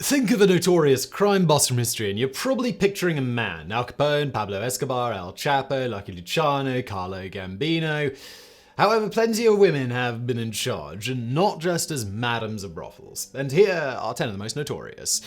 Think of a notorious crime boss from history and you're probably picturing a man. Al Capone, Pablo Escobar, El Chapo, Lucky Luciano, Carlo Gambino. However, plenty of women have been in charge, and not just as madams of brothels. And here are 10 of the most notorious.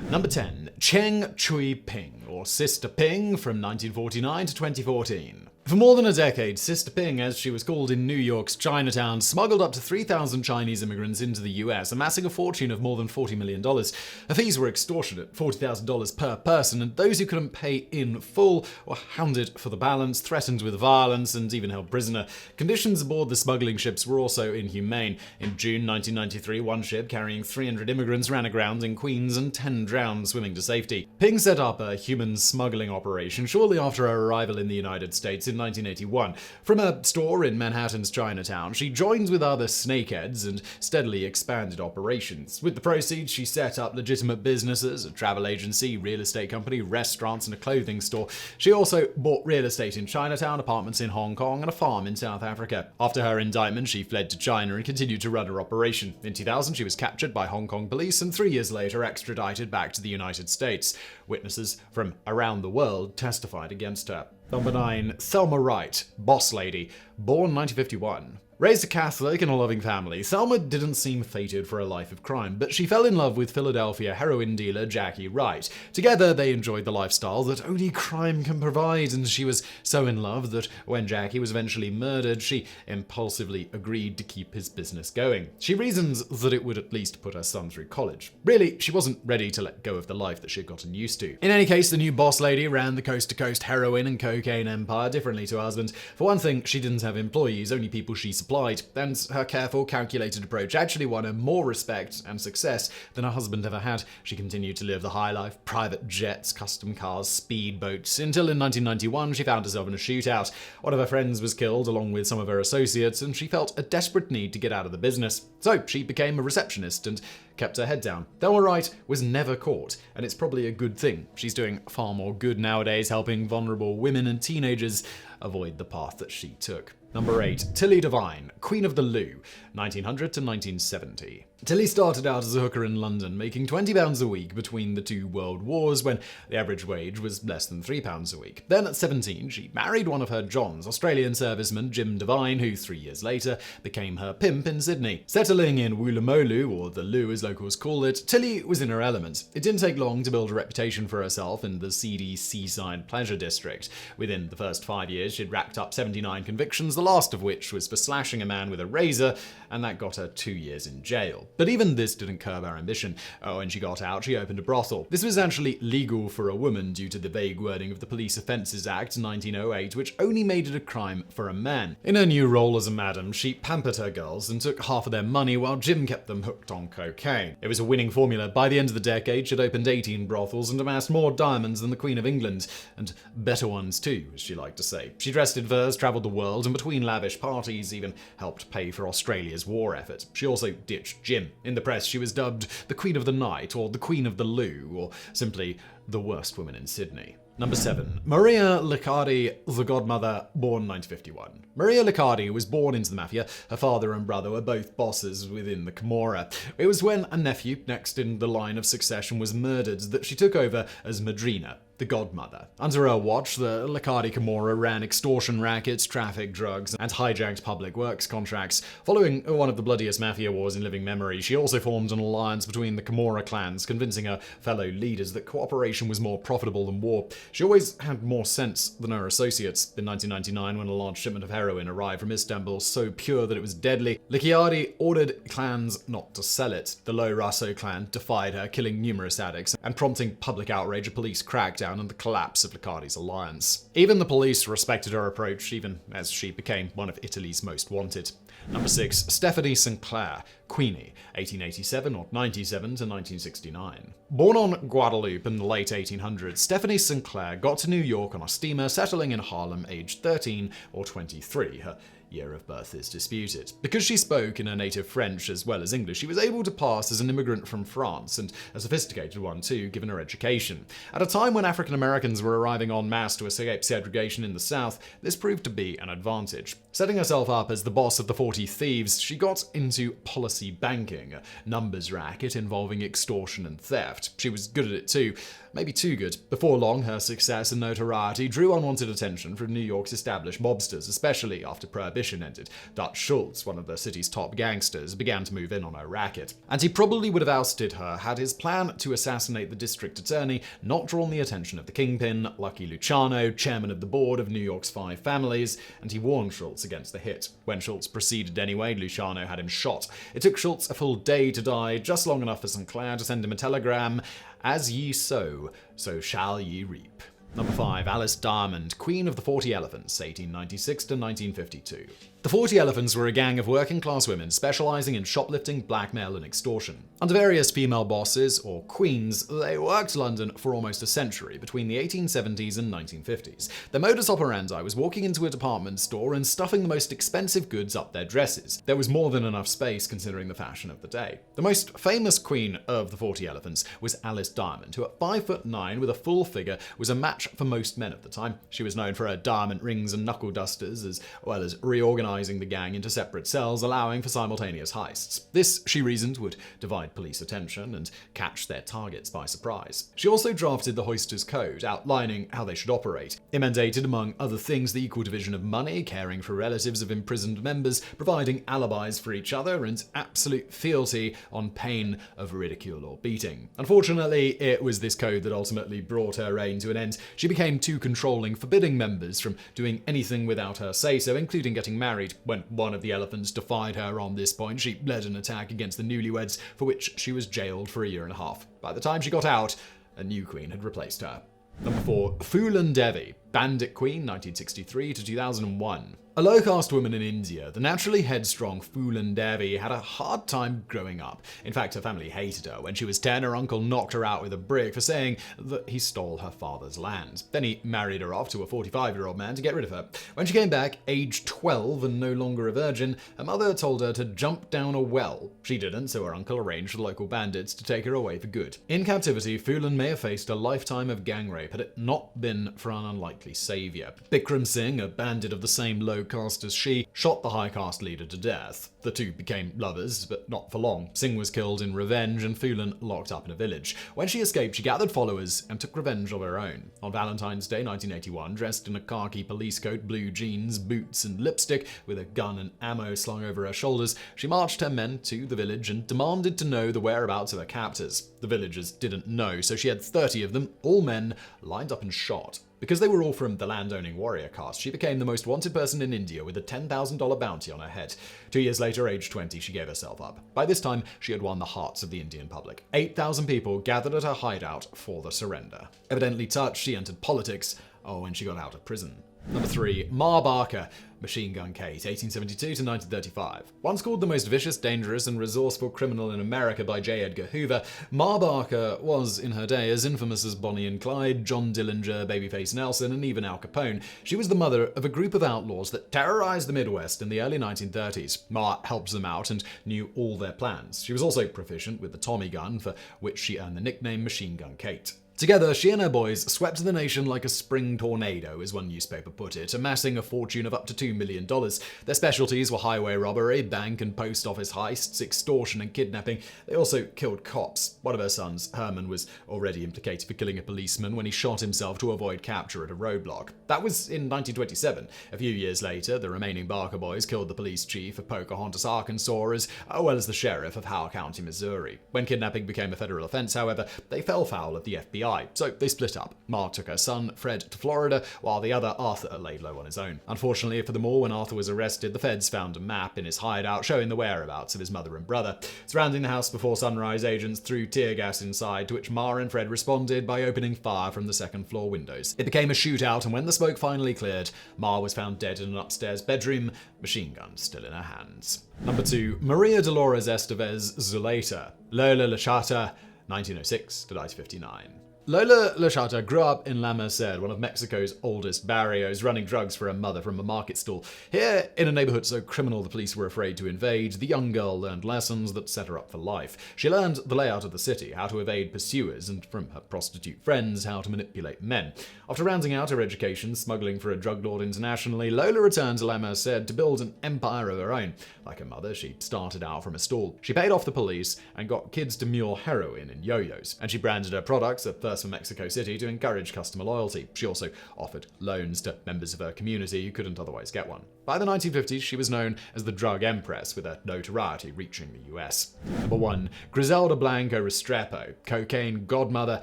Number 10. Cheng Chui Ping, or Sister Ping, from 1949 to 2014. For more than a decade, Sister Ping, as she was called in New York's Chinatown, smuggled up to 3,000 Chinese immigrants into the US, amassing a fortune of more than $40 million. Her fees were extortionate, $40,000 per person, and those who couldn't pay in full were hounded for the balance, threatened with violence, and even held prisoner. Conditions aboard the smuggling ships were also inhumane. In June 1993, one ship carrying 300 immigrants ran aground in Queens and 10 drowned swimming to safety. Ping set up a human smuggling operation shortly after her arrival in the United States in 1981. From a store in Manhattan's Chinatown, she joined with other snakeheads and steadily expanded operations. With the proceeds, she set up legitimate businesses, a travel agency, real estate company, restaurants, and a clothing store. She also bought real estate in Chinatown, apartments in Hong Kong, and a farm in South Africa. After her indictment, she fled to China and continued to run her operation. In 2000, she was captured by Hong Kong police and 3 years later extradited back to the United States. Witnesses from around the world testified against her. Number 9. Thelma Wright, boss lady, born 1951. Raised a Catholic in a loving family, Thelma didn't seem fated for a life of crime, but she fell in love with Philadelphia heroin dealer Jackie Wright. Together, they enjoyed the lifestyle that only crime can provide, and she was so in love that when Jackie was eventually murdered, she impulsively agreed to keep his business going. She reasons that it would at least put her son through college. Really, she wasn't ready to let go of the life that she had gotten used to. In any case, the new boss lady ran the coast-to-coast heroin and cocaine empire differently to her husband. For one thing, she didn't have employees, only people she supplied, and her careful, calculated approach actually won her more respect and success than her husband ever had. She continued to live the high life, private jets, custom cars, speedboats, until in 1991 she found herself in a shootout. One of her friends was killed along with some of her associates, and she felt a desperate need to get out of the business. So she became a receptionist and kept her head down. Thelma Wright was never caught, and it's probably a good thing. She's doing far more good nowadays, helping vulnerable women and teenagers avoid the path that she took. Number 8. Tilly Devine, Queen of the Loo, 1900 to 1970. Tilly started out as a hooker in London, making £20 a week between the two world wars when the average wage was less than £3 a week. Then at 17, she married one of her Johns, Australian serviceman Jim Devine, who 3 years later became her pimp in Sydney. Settling in Woolloomooloo, or the Loo as locals call it, Tilly was in her element. It didn't take long to build a reputation for herself in the seedy seaside pleasure district. Within the first 5 years, she'd racked up 79 convictions, the last of which was for slashing a man with a razor, and that got her 2 years in jail. But even this didn't curb her ambition. When she got out, she opened a brothel. This was actually legal for a woman due to the vague wording of the Police Offences Act 1908, which only made it a crime for a man. In her new role as a madam, she pampered her girls and took half of their money while Jim kept them hooked on cocaine. It was a winning formula. By the end of the decade, she'd opened 18 brothels and amassed more diamonds than the Queen of England, and better ones too, as she liked to say. She dressed in furs, travelled the world, and between lavish parties even helped pay for Australia's war effort. She also ditched Jim. In the press, she was dubbed the Queen of the Night, or the Queen of the Loo, or simply the worst woman in Sydney. Number 7. Maria Liccardi, the godmother, born 1951. Maria Liccardi was born into the mafia. Her father and brother were both bosses within the Camorra. It was when a nephew, next in the line of succession, was murdered that she took over as Madrina, the godmother. Under her watch, the Liccardi Camorra ran extortion rackets, trafficked drugs, and hijacked public works contracts. Following one of the bloodiest mafia wars in living memory, she also formed an alliance between the Camorra clans, convincing her fellow leaders that cooperation was more profitable than war. She always had more sense than her associates. In 1999, when a large shipment of heroin arrived from Istanbul so pure that it was deadly, Liccardi ordered clans not to sell it. The Lo Russo clan defied her, killing numerous addicts and prompting public outrage, a police crackdown, and the collapse of Liccardi's alliance. Even the police respected her approach, even as she became one of Italy's most wanted. Number 6. Stephanie Sinclair, Queenie, 1887 or 97 to 1969. Born on Guadeloupe in the late 1800s, Stephanie Sinclair got to New York on a steamer, settling in Harlem aged 13 or 23. Her year of birth is disputed. Because she spoke in her native French as well as English, she was able to pass as an immigrant from France, and a sophisticated one too, given her education. At a time when African Americans were arriving en masse to escape segregation in the South, this proved to be an advantage. Setting herself up as the boss of the 40 Thieves, she got into policy banking, a numbers racket involving extortion and theft. She was good at it too, maybe too good. Before long, her success and notoriety drew unwanted attention from New York's established mobsters, especially after Prohibition ended. Dutch Schultz, one of the city's top gangsters, began to move in on her racket. And he probably would have ousted her had his plan to assassinate the district attorney not drawn the attention of the kingpin, Lucky Luciano, chairman of the board of New York's 5 families, and he warned Schultz against the hit. When Schultz proceeded anyway, Luciano had him shot. It took Schultz a full day to die, just long enough for Clair to send him a telegram: "As ye sow, so shall ye reap." Number 5. Alice Diamond, Queen of the 40 Elephants, 1896 to 1952. The 40 Elephants were a gang of working-class women specializing in shoplifting, blackmail, and extortion. Under various female bosses, or queens, they worked London for almost a century, between the 1870s and 1950s. Their modus operandi was walking into a department store and stuffing the most expensive goods up their dresses. There was more than enough space considering the fashion of the day. The most famous queen of the 40 Elephants was Alice Diamond, who at 5'9" with a full figure was a match for most men at the time. She was known for her diamond rings and knuckle dusters, as well as reorganizing the gang into separate cells, allowing for simultaneous heists. This, she reasoned, would divide police attention and catch their targets by surprise. She also drafted the Hoisters Code, outlining how they should operate. It mandated, among other things, the equal division of money, caring for relatives of imprisoned members, providing alibis for each other, and absolute fealty on pain of ridicule or beating. Unfortunately, it was this code that ultimately brought her reign to an end. She became too controlling, forbidding members from doing anything without her say-so, including getting married. When one of the elephants defied her on this point, she led an attack against the newlyweds, for which she was jailed for a year and a half. By the time she got out, a new queen had replaced her. Number 4. Phoolan Devi, Bandit Queen, 1963 to 2001. A low-caste woman in India, the naturally headstrong Phoolan Devi had a hard time growing up. In fact, her family hated her. When she was 10, her uncle knocked her out with a brick for saying that he stole her father's land. Then he married her off to a 45-year-old man to get rid of her. When she came back, aged 12 and no longer a virgin, her mother told her to jump down a well. She didn't, so her uncle arranged for local bandits to take her away for good. In captivity, Phoolan may have faced a lifetime of gang rape had it not been for an unlikely savior. Bikram Singh, a bandit of the same low caste as she, shot the high caste leader to death. The two became lovers, but not for long. Singh was killed in revenge and Phoolan locked up in a village. When she escaped, she gathered followers and took revenge of her own. On Valentine's Day 1981, dressed in a khaki police coat, blue jeans, boots, and lipstick, with a gun and ammo slung over her shoulders, she marched her men to the village and demanded to know the whereabouts of her captors. The villagers didn't know, so she had 30 of them, all men, lined up and shot. Because they were all from the land-owning warrior caste, she became the most wanted person in India with a $10,000 bounty on her head. 2 years later, aged 20, she gave herself up. By this time, she had won the hearts of the Indian public. 8,000 people gathered at her hideout for the surrender. Evidently touched, she entered politics, when she got out of prison. Number 3. Ma Barker, Machine Gun Kate, 1872 to 1935. Once called the most vicious, dangerous, and resourceful criminal in America by J. Edgar Hoover, Ma Barker was, in her day, as infamous as Bonnie and Clyde, John Dillinger, Babyface Nelson, and even Al Capone. She was the mother of a group of outlaws that terrorized the Midwest in the early 1930s. Ma helped them out and knew all their plans. She was also proficient with the Tommy gun, for which she earned the nickname Machine Gun Kate. Together, she and her boys swept the nation like a spring tornado, as one newspaper put it, amassing a fortune of up to $2 million. Their specialties were highway robbery, bank and post office heists, extortion and kidnapping. They also killed cops. One of her sons, Herman, was already implicated for killing a policeman when he shot himself to avoid capture at a roadblock. That was in 1927. A few years later, the remaining Barker boys killed the police chief of Pocahontas, Arkansas, as well as the sheriff of Howard County, Missouri. When kidnapping became a federal offense, however, they fell foul of the FBI. So they split up. Ma took her son, Fred, to Florida, while the other, Arthur, laid low on his own. Unfortunately for them all, when Arthur was arrested, the feds found a map in his hideout showing the whereabouts of his mother and brother. Surrounding the house before sunrise, agents threw tear gas inside, to which Ma and Fred responded by opening fire from the second-floor windows. It became a shootout, and when the smoke finally cleared, Ma was found dead in an upstairs bedroom, machine gun still in her hands. Number 2. Maria Dolores Estevez Zuleta, Lola La Chata, 1906 to 1959. Lola Lachata grew up in La Merced, one of Mexico's oldest barrios, running drugs for her mother from a market stall. Here, in a neighborhood so criminal the police were afraid to invade, the young girl learned lessons that set her up for life. She learned the layout of the city, how to evade pursuers, and from her prostitute friends, how to manipulate men. After rounding out her education, smuggling for a drug lord internationally, Lola returned to La Merced to build an empire of her own. Like her mother, she started out from a stall. She paid off the police and got kids to mule heroin and yo-yos, and she branded her products at first for Mexico City to encourage customer loyalty. She also offered loans to members of her community who couldn't otherwise get one. By the 1950s, she was known as the Drug Empress, with her notoriety reaching the US. Number 1. Griselda Blanco Restrepo, Cocaine Godmother,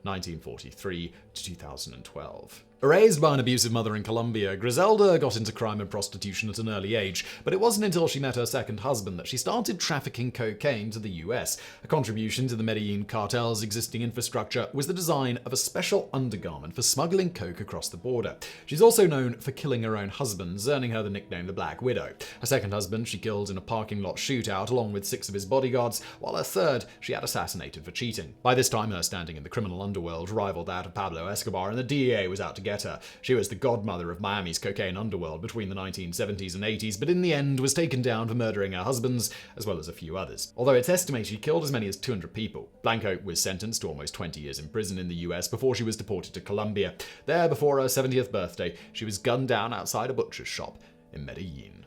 1943 to 2012. Raised by an abusive mother in Colombia, Griselda got into crime and prostitution at an early age, but it wasn't until she met her second husband that she started trafficking cocaine to the US. A contribution to the Medellin cartel's existing infrastructure was the design of a special undergarment for smuggling coke across the border. She's also known for killing her own husbands, earning her the nickname the Black Widow. Her second husband she killed in a parking lot shootout along with 6 of his bodyguards, while her third she had assassinated for cheating. By this time, her standing in the criminal underworld rivaled that of Pablo Escobar, and the DEA was out to get her. She was the godmother of Miami's cocaine underworld between the 1970s and 80s, but in the end was taken down for murdering her husbands, as well as a few others. Although it's estimated she killed as many as 200 people. Blanco was sentenced to almost 20 years in prison in the US before she was deported to Colombia. There, before her 70th birthday, she was gunned down outside a butcher's shop in Medellin.